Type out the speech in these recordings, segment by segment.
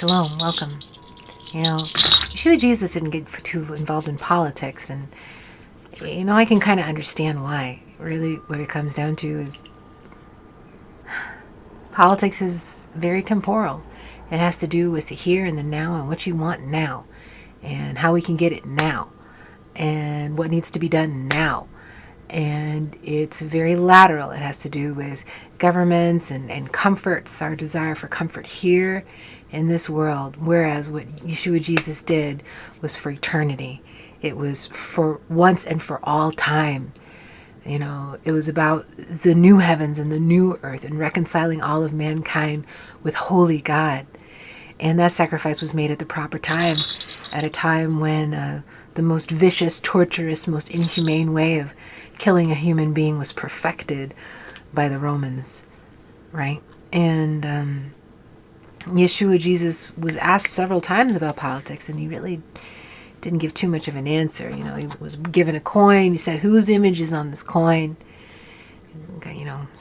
Shalom, welcome. Yeshua Jesus didn't get too involved in politics, and I can kind of understand why. Really, what it comes down to is politics is very temporal. It has to do with the here and the now and what you want now and how we can get it now and what needs to be done now. And it's very lateral. It has to do with governments and comforts, our desire for comfort here in this world. Whereas what Yeshua Jesus did was for eternity. It was for once and for all time. It was about the new heavens and the new earth and reconciling all of mankind with holy God. And that sacrifice was made at the proper time, at a time when the most vicious, torturous, most inhumane way of killing a human being was perfected by the Romans, right? And Yeshua Jesus was asked several times about politics, and he really didn't give too much of an answer. He was given a coin. He said, whose image is on this coin? And,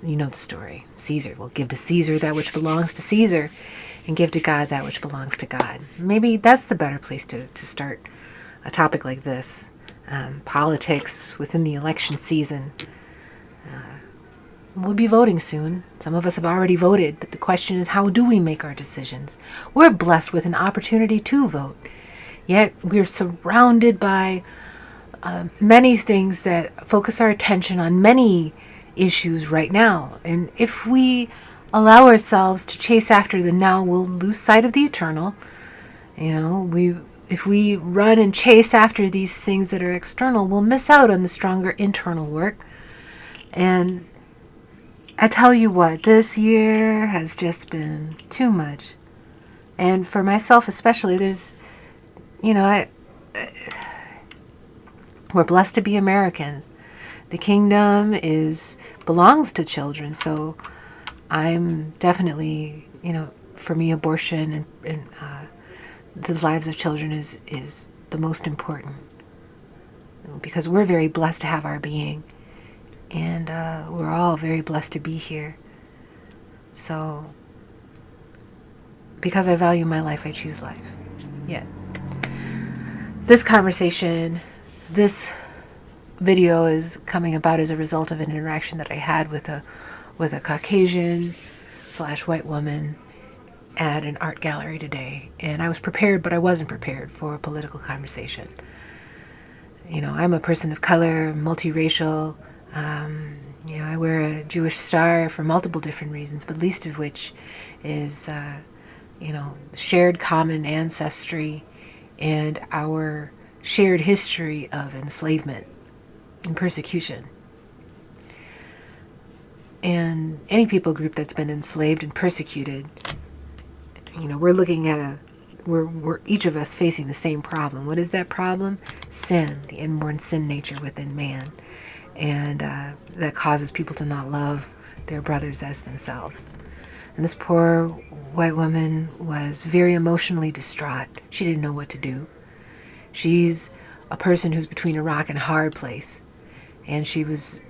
you know the story. Caesar will give to Caesar that which belongs to Caesar and give to God that which belongs to God. Maybe that's the better place to start a topic like this. Politics within the election season. We'll be voting soon. Some of us have already voted, but the question is, how do we make our decisions? We're blessed with an opportunity to vote. Yet we're surrounded by many things that focus our attention on many issues right now. And if we allow ourselves to chase after the now, we'll lose sight of the eternal. If we run and chase after these things that are external, we'll miss out on the stronger internal work. And I tell you what, this year has just been too much. And for myself especially, there's, we're blessed to be Americans. The kingdom belongs to children. So I'm definitely, for me, abortion and the lives of children is the most important, because we're very blessed to have our being, and we're all very blessed to be here. So because I value my life, I choose life. Yeah. This conversation, this video is coming about as a result of an interaction that I had with a Caucasian/white woman at an art gallery today. And I was prepared, but I wasn't prepared for a political conversation. I'm a person of color, multiracial. I wear a Jewish star for multiple different reasons, but least of which is, shared common ancestry and our shared history of enslavement and persecution. And any people group that's been enslaved and persecuted, we're looking at we're each of us facing the same problem. What is that problem? Sin, the inborn sin nature within man. And that causes people to not love their brothers as themselves. And this poor white woman was very emotionally distraught. She didn't know what to do. She's a person who's between a rock and a hard place. And she was,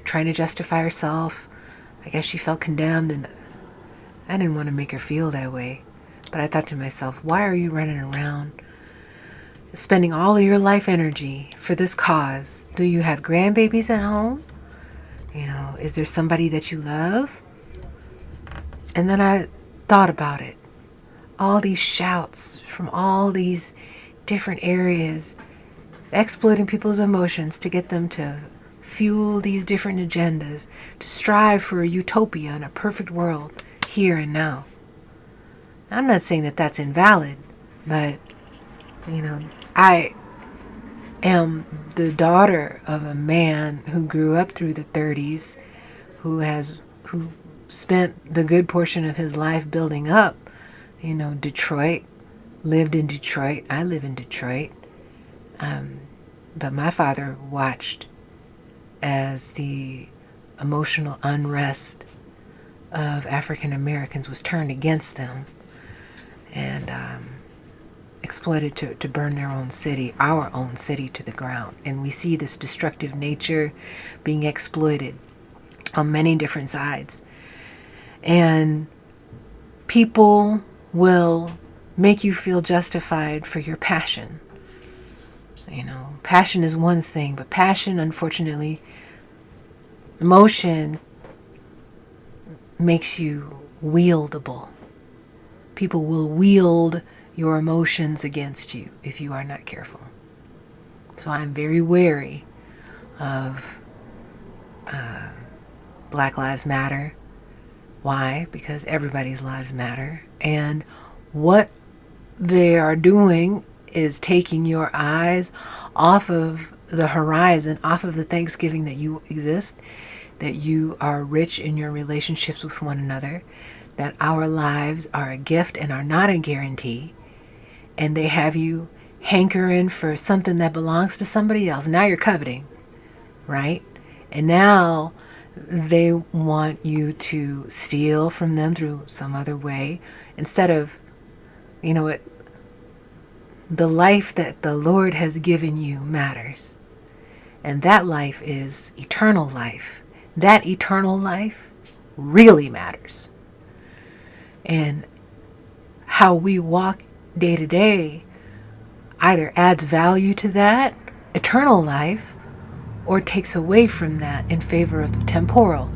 trying to justify herself. I guess she felt condemned, and I didn't want to make her feel that way. But I thought to myself, why are you running around spending all of your life energy for this cause? Do you have grandbabies at home? Is there somebody that you love? And then I thought about it. All these shouts from all these different areas, exploiting people's emotions to get them to fuel these different agendas, to strive for a utopia and a perfect world here and now. I'm not saying that that's invalid, but, I am the daughter of a man who grew up through the 30s, who spent the good portion of his life building up, Detroit, lived in Detroit. I live in Detroit. But my father watched as the emotional unrest of African Americans was turned against them and exploited to burn their own city, our own city, to the ground. And we see this destructive nature being exploited on many different sides. And people will make you feel justified for your passion. Passion is one thing, but passion, unfortunately, emotion makes you wieldable. People will wield your emotions against you if you are not careful. So I'm very wary of Black Lives Matter. Why? Because everybody's lives matter. And what they are doing is taking your eyes off of the horizon, off of the Thanksgiving that you exist, that you are rich in your relationships with one another, that our lives are a gift and are not a guarantee, and they have you hankering for something that belongs to somebody else. Now you're coveting, right? And now they want you to steal from them through some other way instead of, the life that the Lord has given you matters. And that life is eternal life. That eternal life really matters. And how we walk day to day either adds value to that eternal life or takes away from that in favor of the temporal.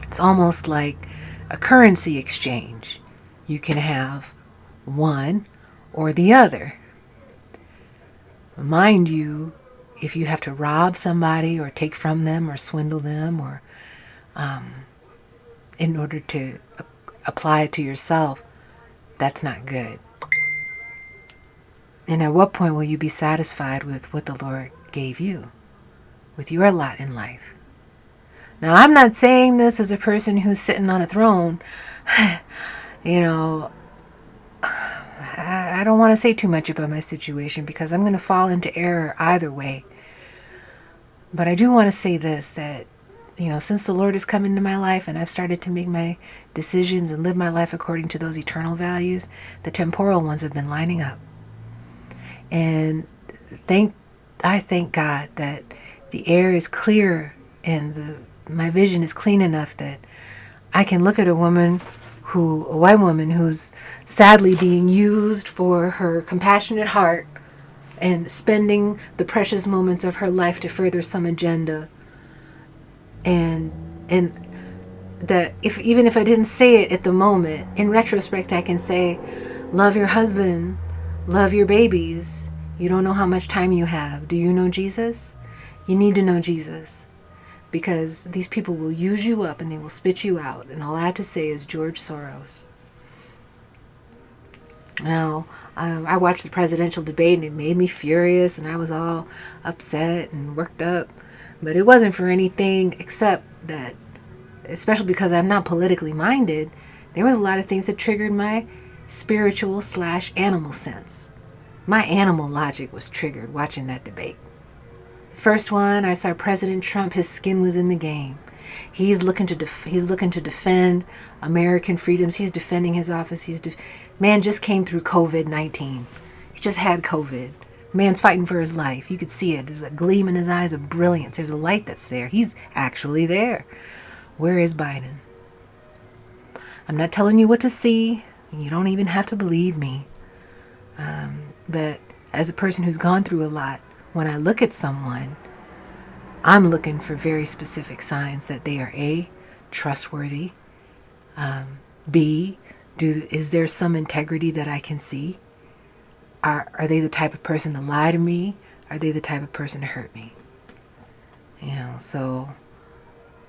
It's almost like a currency exchange. You can have one or the other. Mind you, if you have to rob somebody or take from them or swindle them or in order to apply it to yourself, that's not good. And at what point will you be satisfied with what the Lord gave you, with your lot in life? Now, I'm not saying this as a person who's sitting on a throne. I don't want to say too much about my situation because I'm going to fall into error either way. But I do want to say this, that, since the Lord has come into my life and I've started to make my decisions and live my life according to those eternal values, the temporal ones have been lining up. And I thank God that the air is clear and my vision is clean enough that I can look at a white woman who's sadly being used for her compassionate heart and spending the precious moments of her life to further some agenda. And that even if I didn't say it at the moment, in retrospect I can say, love your husband, love your babies. You don't know how much time you have. Do you know Jesus? You need to know Jesus. Because these people will use you up and they will spit you out. And all I have to say is George Soros. Now, I watched the presidential debate and it made me furious and I was all upset and worked up. But it wasn't for anything except that, especially because I'm not politically minded, there was a lot of things that triggered my spiritual/animal sense. My animal logic was triggered watching that debate. First one, I saw President Trump. His skin was in the game. He's looking to defend American freedoms. He's defending his office. Man just came through COVID-19. He just had COVID. Man's fighting for his life. You could see it. There's a gleam in his eyes of brilliance. There's a light that's there. He's actually there. Where is Biden? I'm not telling you what to see. You don't even have to believe me. But as a person who's gone through a lot, when I look at someone, I'm looking for very specific signs that they are A, trustworthy, B, is there some integrity that I can see? Are they the type of person to lie to me? Are they the type of person to hurt me? So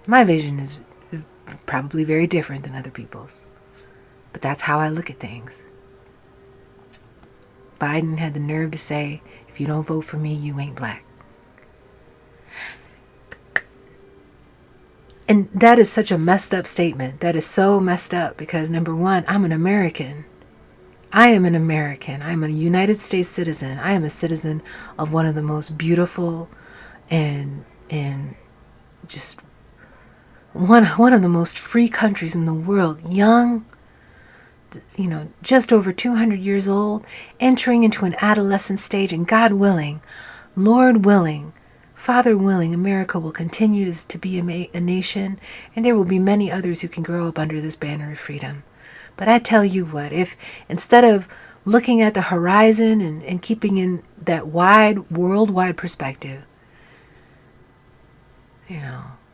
my vision is probably very different than other people's. But that's how I look at things. Biden had the nerve to say, if you don't vote for me, you ain't black. And that is such a messed up statement. That is so messed up because, number one, I'm an American. I am an American. I'm a United States citizen. I am a citizen of one of the most beautiful and just one of the most free countries in the world. Young, just over 200 years old, entering into an adolescent stage, and God willing, Lord willing, Father willing, America will continue to be a nation, and there will be many others who can grow up under this banner of freedom. But I tell you what, if instead of looking at the horizon and keeping in that wide, worldwide perspective,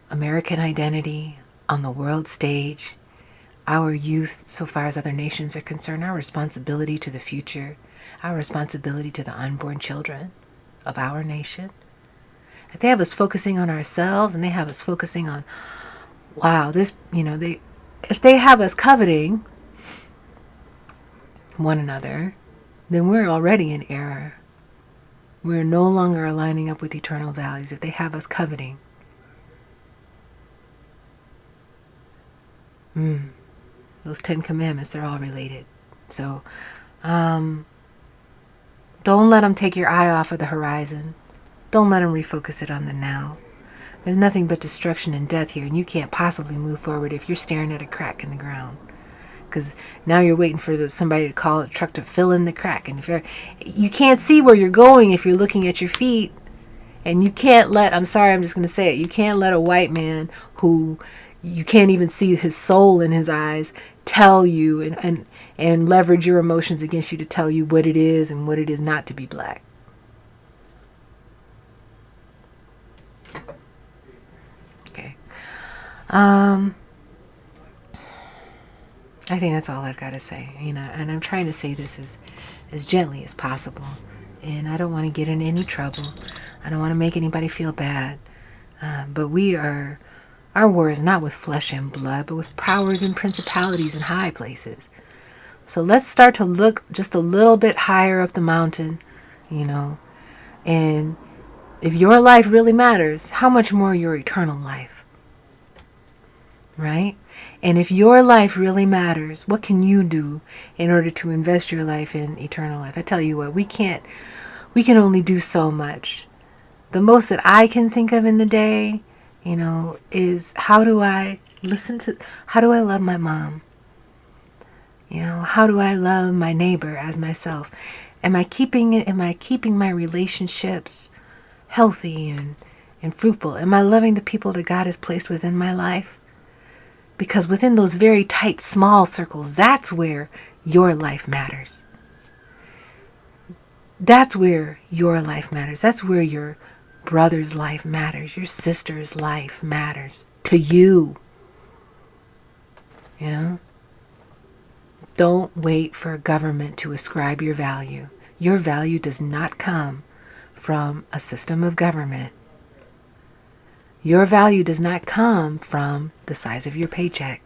American identity on the world stage, our youth, so far as other nations are concerned, our responsibility to the future, our responsibility to the unborn children of our nation. If they have us focusing on ourselves and they have us focusing on, wow, if they have us coveting one another, then we're already in error. We're no longer aligning up with eternal values if they have us coveting. Those 10 commandments, they're all related. So, don't let them take your eye off of the horizon. Don't let them refocus it on the now. There's nothing but destruction and death here, and you can't possibly move forward if you're staring at a crack in the ground. Because now you're waiting for somebody to call a truck to fill in the crack. And you can't see where you're going if you're looking at your feet. And you can't let, I'm sorry, I'm just going to say it, you can't let a white man who you can't even see his soul in his eyes tell you and leverage your emotions against you to tell you what it is and what it is not to be black. Okay. I think that's all I've got to say. And I'm trying to say this as gently as possible. And I don't want to get in any trouble. I don't want to make anybody feel bad. But our war is not with flesh and blood, but with powers and principalities in high places. So let's start to look just a little bit higher up the mountain, and if your life really matters, how much more your eternal life, right? And if your life really matters, what can you do in order to invest your life in eternal life? I tell you what, we can only do so much. The most that I can think of in the day, is how do I love my mom? How do I love my neighbor as myself? Am I keeping my relationships healthy and fruitful? Am I loving the people that God has placed within my life? Because within those very tight, small circles, that's where your life matters. That's where your life matters. That's where your brother's life matters. Your sister's life matters to you. Yeah? Don't wait for a government to ascribe your value. Your value does not come from a system of government. Your value does not come from the size of your paycheck.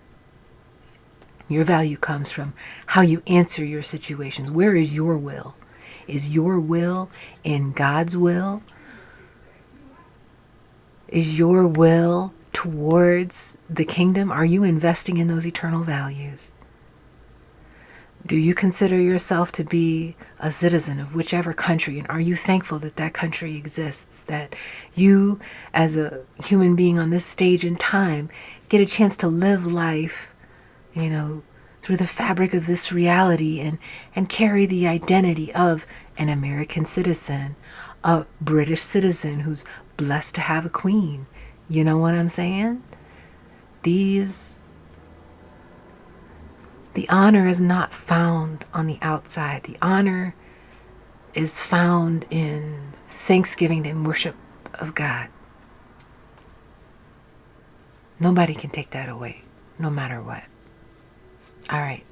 Your value comes from how you answer your situations. Where is your will? Is your will in God's will? Is your will towards the kingdom? Are you investing in those eternal values? Do you consider yourself to be a citizen of whichever country? And are you thankful that that country exists? That you, as a human being on this stage in time, get a chance to live life, through the fabric of this reality and carry the identity of an American citizen, a British citizen who's blessed to have a queen. You know what I'm saying? The honor is not found on the outside. The honor is found in thanksgiving and worship of God. Nobody can take that away, no matter what. All right.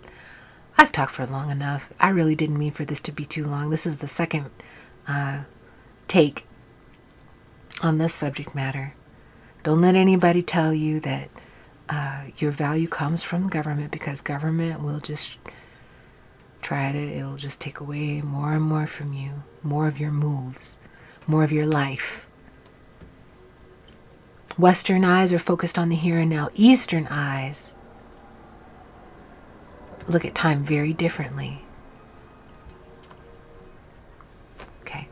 I've talked for long enough. I really didn't mean for this to be too long. This is the second take on this subject matter. Don't let anybody tell you that your value comes from government, because government will just it'll just take away more and more from you, more of your moves, more of your life. Western eyes are focused on the here and now. Eastern eyes look at time very differently. Okay.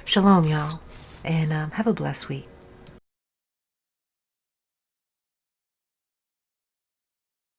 Shalom, y'all, and have a blessed week.